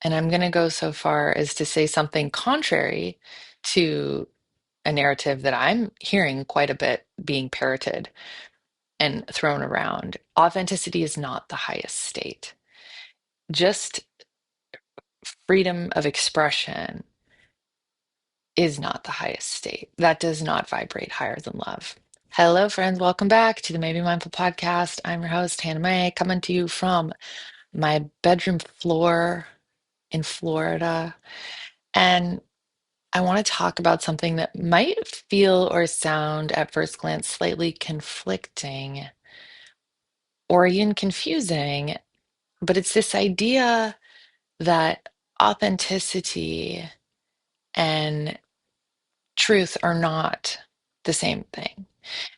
And I'm going to go so far as to say something contrary to a narrative that I'm hearing quite a bit being parroted and thrown around. Authenticity is not the highest state. Just freedom of expression is not the highest state. That does not vibrate higher than love. Hello, friends. Welcome back to the Mae B Mindful Podcast. I'm your host, Hannah Mae, coming to you from my bedroom floor in Florida. And I want to talk about something that might feel or sound at first glance slightly conflicting or even confusing, but it's this idea that authenticity and truth are not the same thing.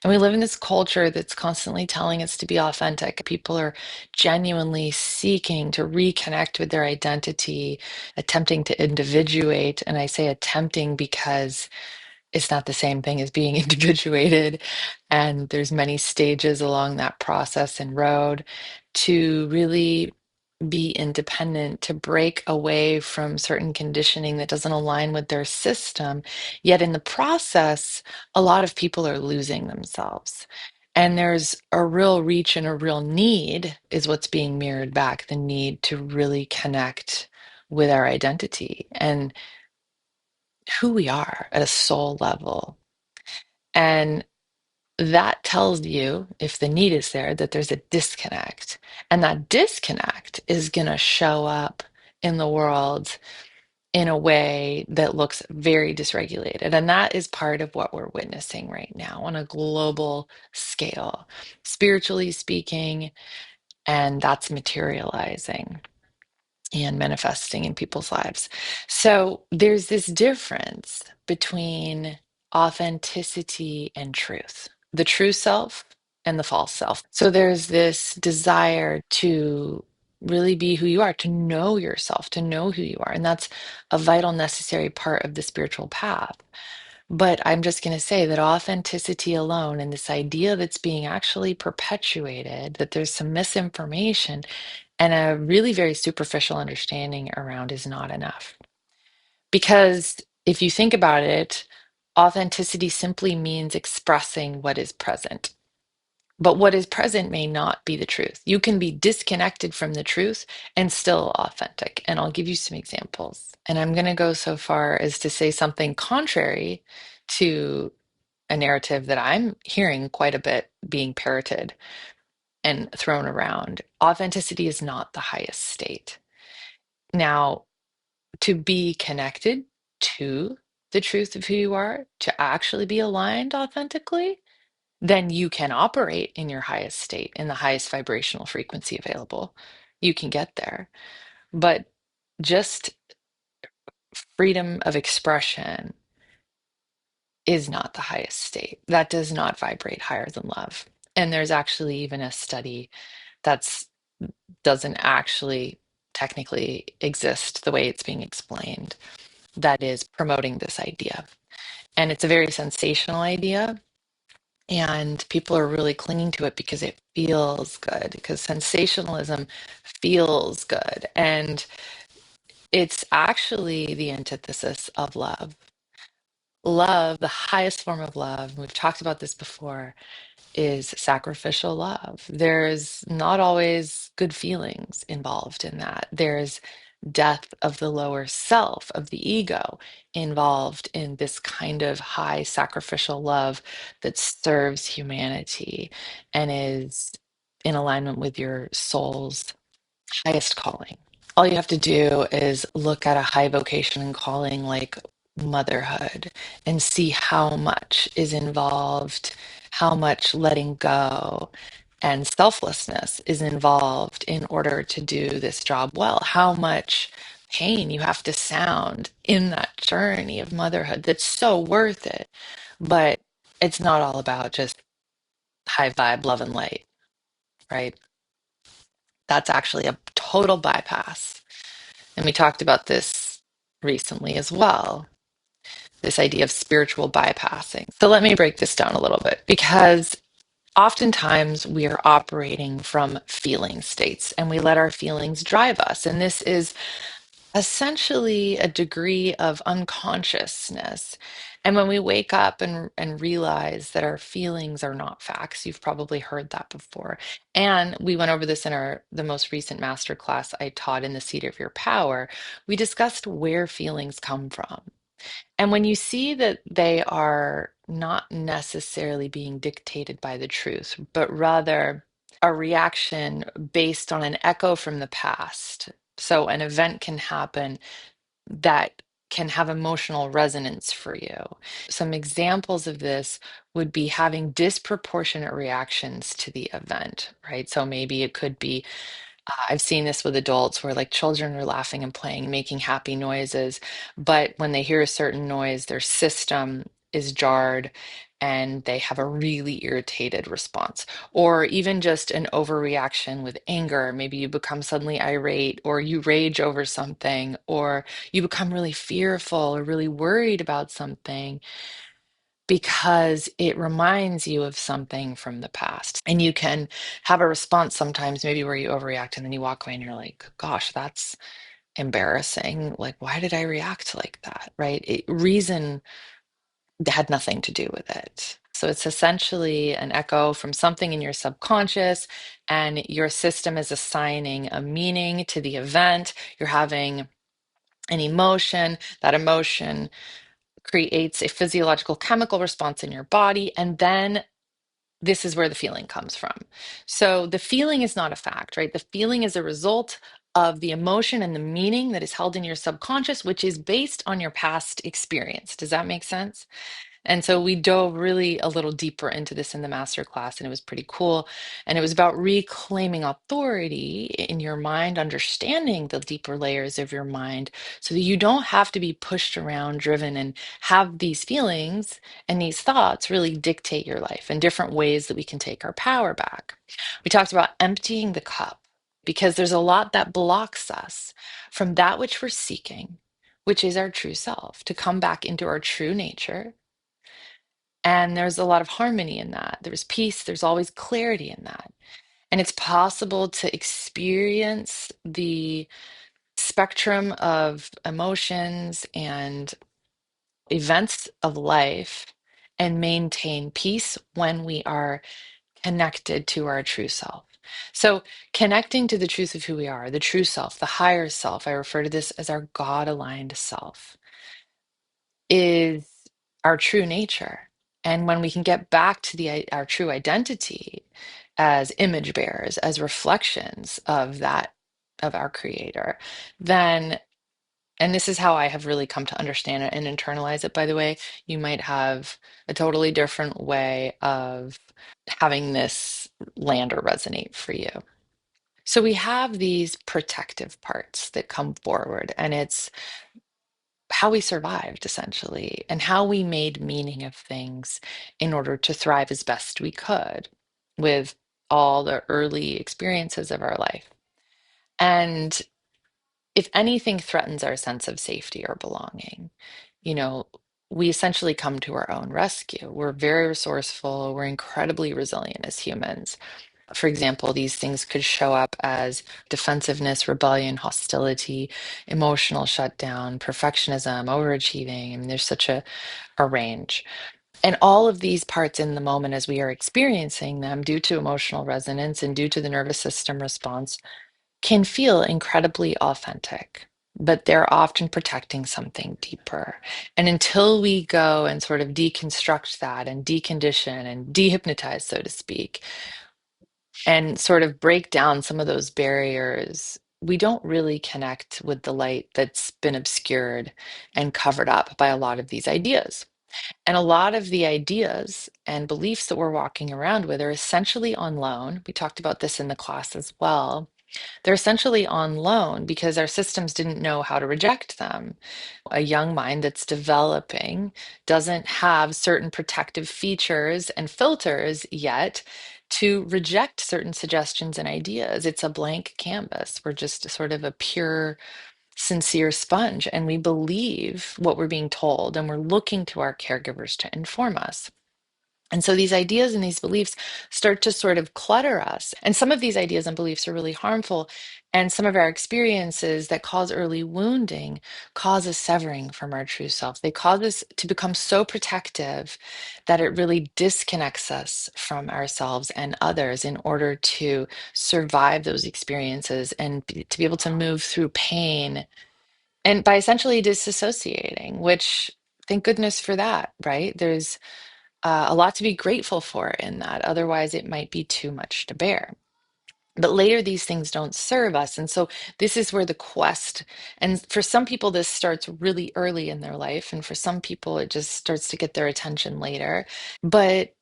And we live in this culture that's constantly telling us to be authentic. People are genuinely seeking to reconnect with their identity, attempting to individuate. And I say attempting because it's not the same thing as being individuated. And there's many stages along that process and road to really be independent, to break away from certain conditioning that doesn't align with their system. Yet in the process, a lot of people are losing themselves. And there's a real reach and a real need, is what's being mirrored back, the need to really connect with our identity and who we are at a soul level. And that tells you, if the need is there, that there's a disconnect. And that disconnect is going to show up in the world in a way that looks very dysregulated. And that is part of what we're witnessing right now on a global scale, spiritually speaking, and that's materializing and manifesting in people's lives. So there's this difference between authenticity and truth, the true self and the false self. So there's this desire to really be who you are, to know yourself, to know who you are. And that's a vital, necessary part of the spiritual path. But I'm just going to say that authenticity alone and this idea that's being actually perpetuated, that there's some misinformation and a really very superficial understanding around is not enough. Because if you think about it, authenticity simply means expressing what is present. But what is present may not be the truth. You can be disconnected from the truth and still authentic. And I'll give you some examples. And I'm going to go so far as to say something contrary to a narrative that I'm hearing quite a bit being parroted and thrown around. Authenticity is not the highest state. Now, to be connected to the truth of who you are, to actually be aligned authentically, then you can operate in your highest state, in the highest vibrational frequency available. You can get there. But just freedom of expression is not the highest state. That does not vibrate higher than love. And there's actually even a study that's doesn't actually technically exist the way it's being explained that is promoting this idea. And it's a very sensational idea. And people are really clinging to it because it feels good, because sensationalism feels good. And it's actually the antithesis of love. Love, the highest form of love, and we've talked about this before, is sacrificial love. There's not always good feelings involved in that. There's death of the lower self, of the ego, involved in this kind of high sacrificial love that serves humanity and is in alignment with your soul's highest calling. All you have to do is look at a high vocation and calling like motherhood and see how much is involved, how much letting go and selflessness is involved in order to do this job well, how much pain you have to sound in that journey of motherhood that's so worth it. But it's not all about just high vibe, love, and light, right? That's actually a total bypass. And we talked about this recently as well, this idea of spiritual bypassing. So let me break this down a little bit because oftentimes we are operating from feeling states and we let our feelings drive us. And this is essentially a degree of unconsciousness. And when we wake up and realize that our feelings are not facts, you've probably heard that before. And we went over this in the most recent master class I taught in the Seat of Your Power. We discussed where feelings come from. And when you see that they are not necessarily being dictated by the truth, but rather a reaction based on an echo from the past. So an event can happen that can have emotional resonance for you. Some examples of this would be having disproportionate reactions to the event, right? So maybe it could be I've seen this with adults where like children are laughing and playing, making happy noises, but when they hear a certain noise, their system is jarred and they have a really irritated response. Or even just an overreaction with anger. Maybe you become suddenly irate, or you rage over something, or you become really fearful or really worried about something because it reminds you of something from the past. And you can have a response sometimes, maybe where you overreact and then you walk away and you're like, gosh, that's embarrassing. Like, why did I react like that? Right? Reason had nothing to do with it. So it's essentially an echo from something in your subconscious, and your system is assigning a meaning to the event. You're having an emotion. That emotion creates a physiological chemical response in your body, and then this is where the feeling comes from. So the feeling is not a fact, right? The feeling is a result of the emotion and the meaning that is held in your subconscious, which is based on your past experience. Does that make sense? And so we dove really a little deeper into this in the master class, and it was pretty cool. And it was about reclaiming authority in your mind, understanding the deeper layers of your mind so that you don't have to be pushed around, driven, and have these feelings and these thoughts really dictate your life and different ways that we can take our power back. We talked about emptying the cup because there's a lot that blocks us from that which we're seeking, which is our true self, to come back into our true nature. And there's a lot of harmony in that. There's peace, there's always clarity in that. And it's possible to experience the spectrum of emotions and events of life and maintain peace when we are connected to our true self. So, connecting to the truth of who we are, the true self, the higher self, I refer to this as our God aligned self, is our true nature. And when we can get back to our true identity as image bearers, as reflections of that, of our creator, then, and this is how I have really come to understand it and internalize it, by the way, you might have a totally different way of having this land or resonate for you. So we have these protective parts that come forward, and it's how we survived essentially and how we made meaning of things in order to thrive as best we could with all the early experiences of our life. And if anything threatens our sense of safety or belonging, you know, we essentially come to our own rescue. We're very resourceful, we're incredibly resilient as humans. For example, these things could show up as defensiveness, rebellion, hostility, emotional shutdown, perfectionism, overachieving. I mean, there's such a range. And all of these parts in the moment as we are experiencing them due to emotional resonance and due to the nervous system response can feel incredibly authentic, but they're often protecting something deeper. And until we go and sort of deconstruct that and decondition and dehypnotize, so to speak, and sort of break down some of those barriers, we don't really connect with the light that's been obscured and covered up by a lot of these ideas. And a lot of the ideas and beliefs that we're walking around with are essentially on loan. We talked about this in the class as well. They're essentially on loan because our systems didn't know how to reject them. A young mind that's developing doesn't have certain protective features and filters yet to reject certain suggestions and ideas. It's a blank canvas. We're just sort of a pure, sincere sponge, and we believe what we're being told, and we're looking to our caregivers to inform us. And so these ideas and these beliefs start to sort of clutter us. And some of these ideas and beliefs are really harmful. And some of our experiences that cause early wounding cause a severing from our true self. They cause us to become so protective that it really disconnects us from ourselves and others in order to survive those experiences and to be able to move through pain and by essentially disassociating, which thank goodness for that, right? There's a lot to be grateful for in that. Otherwise, it might be too much to bear. But later, these things don't serve us. And so, this is where the quest, and for some people, this starts really early in their life. And for some people, it just starts to get their attention later. But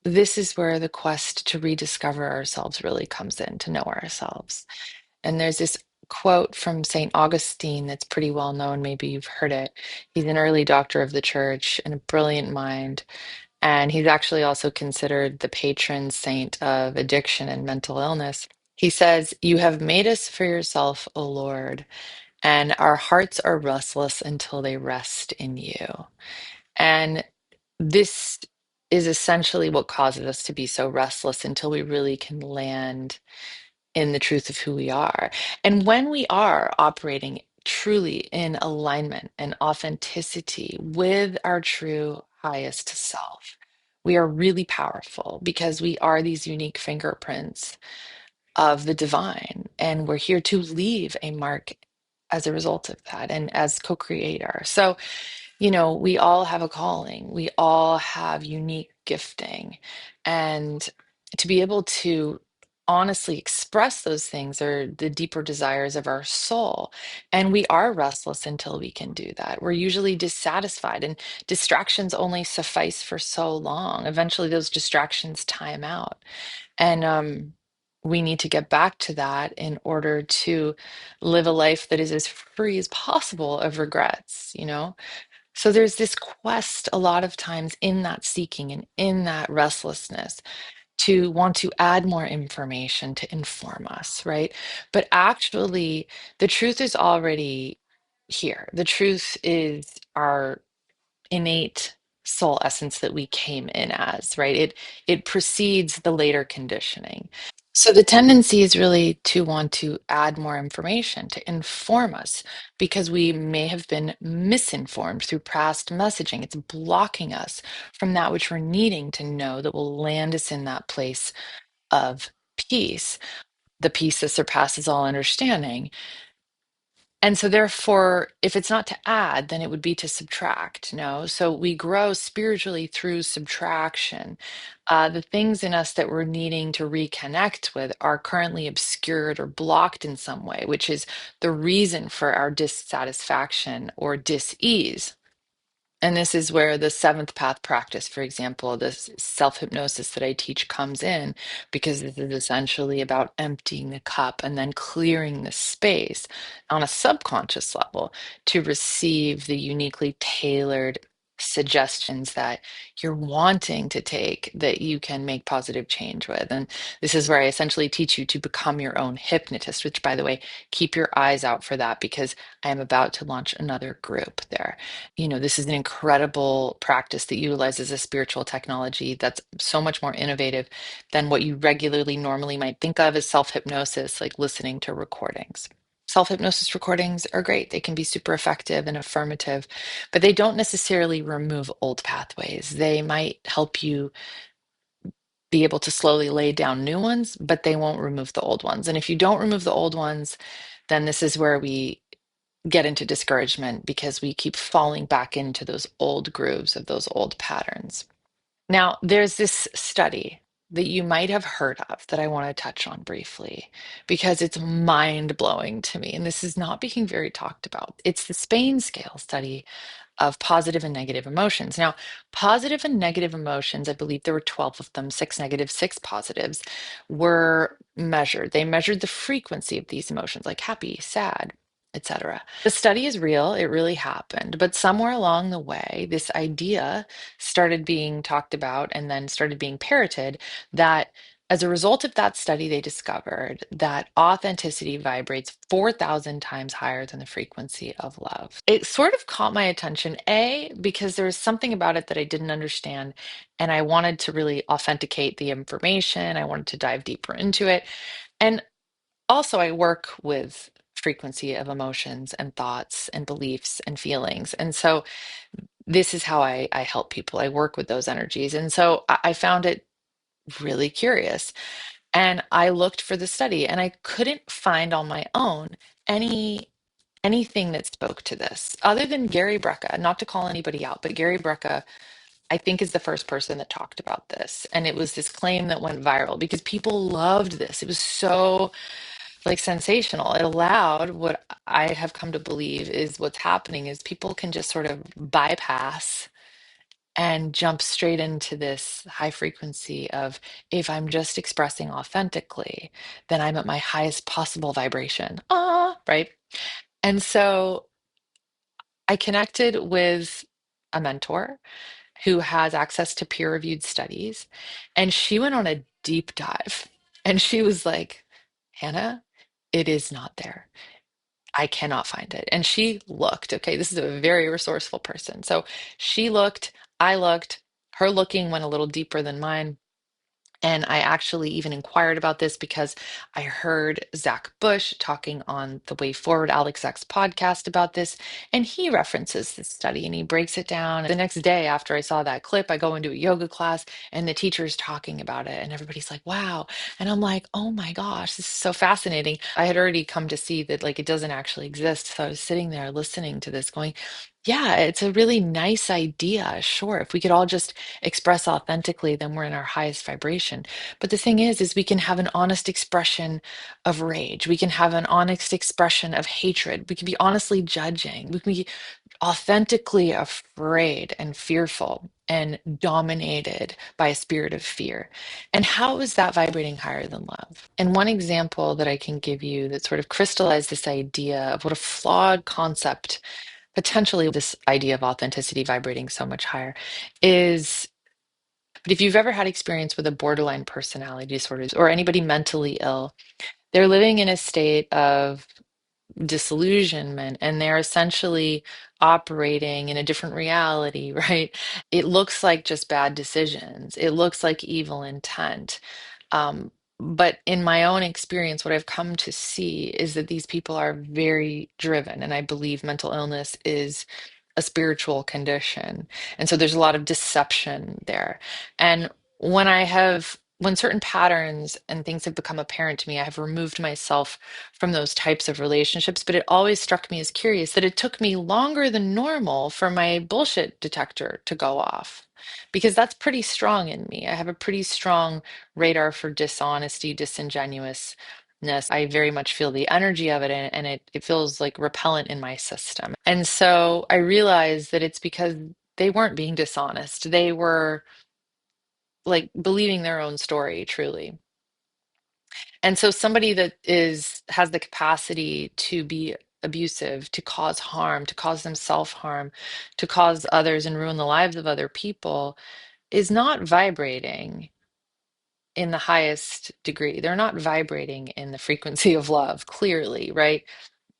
this is where the quest to rediscover ourselves really comes in, to know ourselves. And there's this quote from St. Augustine that's pretty well known. Maybe you've heard it. He's an early doctor of the church and a brilliant mind. And he's actually also considered the patron saint of addiction and mental illness. He says, "You have made us for yourself, O Lord, and our hearts are restless until they rest in you." And this is essentially what causes us to be so restless until we really can land in the truth of who we are. And when we are operating truly in alignment and authenticity with our true highest self, we are really powerful because we are these unique fingerprints of the divine. And we're here to leave a mark as a result of that and as co creator. So, we all have a calling, we all have unique gifting. And to be able to honestly express those things are the deeper desires of our soul. And we are restless until we can do that. We're usually dissatisfied, and distractions only suffice for so long. Eventually, those distractions time out. And we need to get back to that in order to live a life that is as free as possible of regrets. So there's this quest a lot of times in that seeking and in that restlessness to want to add more information to inform us, right? But actually, the truth is already here. The truth is our innate soul essence that we came in as, right? It precedes the later conditioning. So the tendency is really to want to add more information to inform us because we may have been misinformed through past messaging. It's blocking us from that which we're needing to know that will land us in that place of peace, the peace that surpasses all understanding. And so, therefore, if it's not to add, then it would be to subtract, no? So we grow spiritually through subtraction. The things in us that we're needing to reconnect with are currently obscured or blocked in some way, which is the reason for our dissatisfaction or dis-ease. And this is where the seventh path practice, for example, this self hypnosis that I teach comes in, because this is essentially about emptying the cup and then clearing the space on a subconscious level to receive the uniquely tailored suggestions that you're wanting to take that you can make positive change with. And this is where I essentially teach you to become your own hypnotist, which, by the way, keep your eyes out for that because I am about to launch another group there. This is an incredible practice that utilizes a spiritual technology that's so much more innovative than what you regularly normally might think of as self hypnosis, like listening to recordings. Self hypnosis recordings are great. They can be super effective and affirmative, but they don't necessarily remove old pathways. They might help you be able to slowly lay down new ones, but they won't remove the old ones. And if you don't remove the old ones, then this is where we get into discouragement because we keep falling back into those old grooves of those old patterns. Now, there's this study that you might have heard of that I want to touch on briefly because it's mind blowing to me. And this is not being very talked about. It's the Spain scale study of positive and negative emotions. Now, positive and negative emotions, I believe there were 12 of them, six negative, six positives, were measured. They measured the frequency of these emotions, like happy, sad, etc. The study is real, it really happened, but somewhere along the way, this idea started being talked about and then started being parroted that As a result of that study, they discovered that authenticity vibrates 4,000 times higher than the frequency of love. It sort of caught my attention, A, because there was something about it that I didn't understand, and I wanted to really authenticate the information. I wanted to dive deeper into it. And also, I work with frequency of emotions and thoughts and beliefs and feelings. And so this is how I help people. I work with those energies. And so I found it really curious. And I looked for the study and I couldn't find on my own anything that spoke to this other than Gary Brecka, not to call anybody out, but Gary Brecka, I think, is the first person that talked about this. And it was this claim that went viral because people loved this. It was so like sensational. It allowed what I have come to believe is what's happening is people can just sort of bypass and jump straight into this high frequency of if I'm just expressing authentically, then I'm at my highest possible vibration. Ah, right. And so I connected with a mentor who has access to peer-reviewed studies, and she went on a deep dive. And she was like, Hannah, it is not there. I cannot find it. And she looked, okay, this is a very resourceful person. So she looked, I looked, her looking went a little deeper than mine. And I actually even inquired about this because I heard Zach Bush talking on the Way Forward Alex Zach's podcast about this, and he references this study and he breaks it down. The next day after I saw that clip, I go into a yoga class and the teacher's talking about it, and everybody's like, wow. And I'm like, oh my gosh, this is so fascinating. I had already come to see that like it doesn't actually exist. So I was sitting there listening to this going, yeah, it's a really nice idea. Sure. If we could all just express authentically, then we're in our highest vibration. But the thing is we can have an honest expression of rage. We can have an honest expression of hatred. We can be honestly judging. We can be authentically afraid and fearful and dominated by a spirit of fear. And how is that vibrating higher than love? And one example that I can give you that sort of crystallized this idea of what a flawed concept potentially this idea of authenticity vibrating so much higher is, but if you've ever had experience with a borderline personality disorders or anybody mentally ill, they're living in a state of disillusionment and they're essentially operating in a different reality, right? It looks like just bad decisions. It looks like evil intent. But in my own experience, what I've come to see is that these people are very driven, and I believe mental illness is a spiritual condition. And so there's a lot of deception there. And when certain patterns and things have become apparent to me, I have removed myself from those types of relationships. But it always struck me as curious that it took me longer than normal for my bullshit detector to go off, because that's pretty strong in me. I have a pretty strong radar for dishonesty, disingenuousness. I very much feel the energy of it, and it feels like repellent in my system. And so I realized that it's because they weren't being dishonest. They were like believing their own story, truly. And so somebody that has the capacity to be abusive, to cause harm, to cause them self-harm, to cause others and ruin the lives of other people is not vibrating in the highest degree. They're not vibrating in the frequency of love, clearly, right?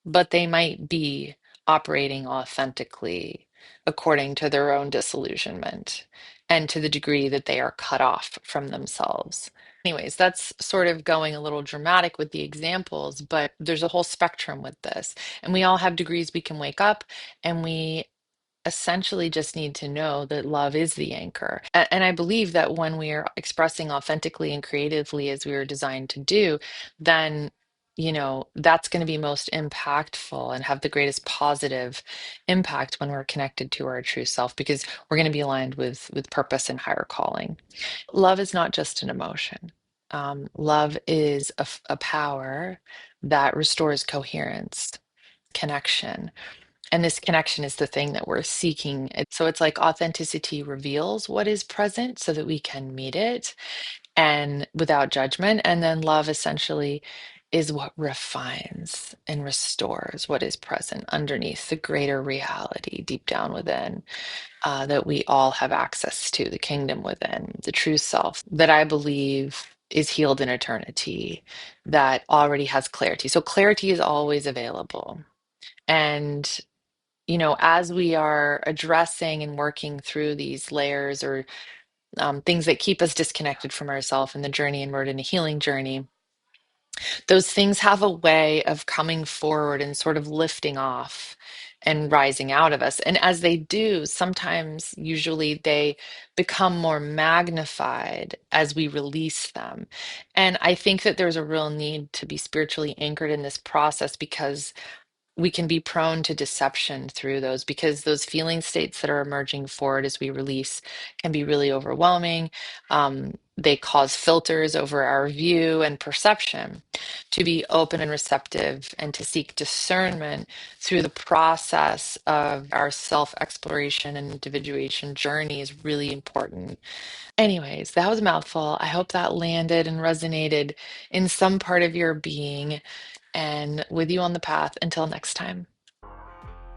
But they might be operating authentically according to their own disillusionment and to the degree that they are cut off from themselves. Anyways, that's sort of going a little dramatic with the examples, but there's a whole spectrum with this. And we all have degrees we can wake up, and we essentially just need to know that love is the anchor. And I believe that when we are expressing authentically and creatively as we were designed to do, then that's going to be most impactful and have the greatest positive impact when we're connected to our true self, because we're going to be aligned with purpose and higher calling. Love is not just an emotion. Love is a power that restores coherence, connection, and this connection is the thing that we're seeking. So it's like authenticity reveals what is present so that we can meet it and without judgment. And then love essentially is what refines and restores what is present underneath the greater reality deep down within, that we all have access to, the kingdom within, the true self that I believe is healed in eternity, that already has clarity. So clarity is always available. And, as we are addressing and working through these layers or things that keep us disconnected from ourselves in the journey, and we're in a healing journey, those things have a way of coming forward and sort of lifting off and rising out of us. And as they do, sometimes, usually, they become more magnified as we release them. And I think that there's a real need to be spiritually anchored in this process, because we can be prone to deception through those, because those feeling states that are emerging forward as we release can be really overwhelming. They cause filters over our view and perception. To be open and receptive and to seek discernment through the process of our self exploration and individuation journey is really important. Anyways, that was a mouthful. I hope that landed and resonated in some part of your being, and with you on the path. Until next time.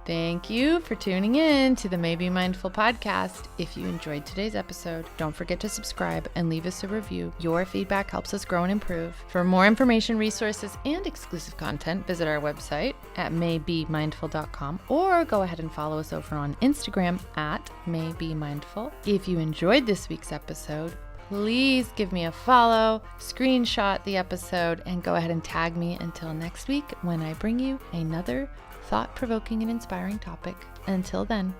Thank you for tuning in to the Mae B Mindful Podcast. If you enjoyed today's episode, don't forget to subscribe and leave us a review. Your feedback helps us grow and improve. For more information, resources, and exclusive content, visit our website at maybemindful.com, or go ahead and follow us over on Instagram at maybemindful. If you enjoyed this week's episode, please give me a follow, screenshot the episode, and go ahead and tag me until next week when I bring you another thought-provoking and inspiring topic. Until then,